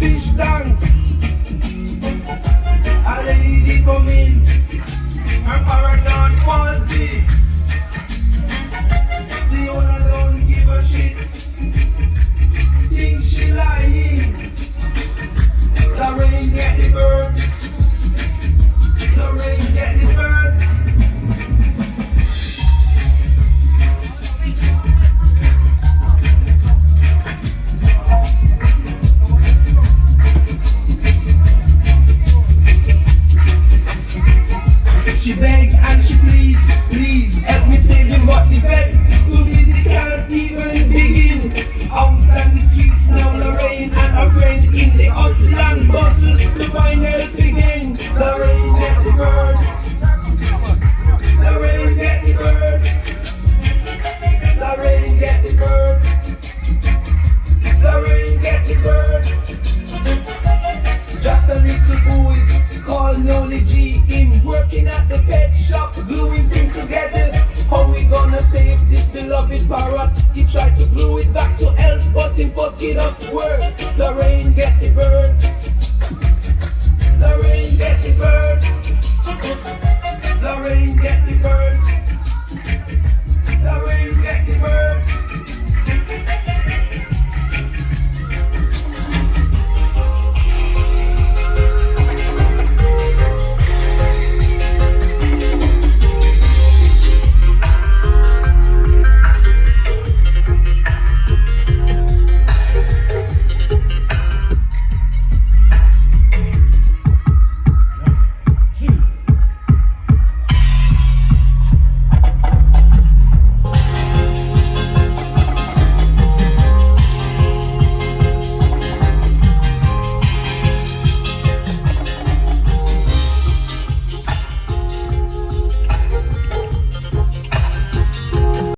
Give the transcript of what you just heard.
fish tank. A lady come in, her paragon palsy. The owner don't give a shit, think she lying. Lorraine get the bird, Lorraine get the bird. She begged and she plead, please help me save him, but the vet too busy can't even begin. Out on the streets now, Lorraine and her friend in the hustle and bustle to find help again. Lorraine get the bird, Lorraine get the bird, Lorraine get the bird, Lorraine get the bird. Just a little boy called Nolly G, him working at the pet shop, gluing things together. How we gonna save this beloved parrot? He tried to glue it back to health, but him fuck it up worse. Lorraine get the bird, Lorraine get the bird, Lorraine get the bird.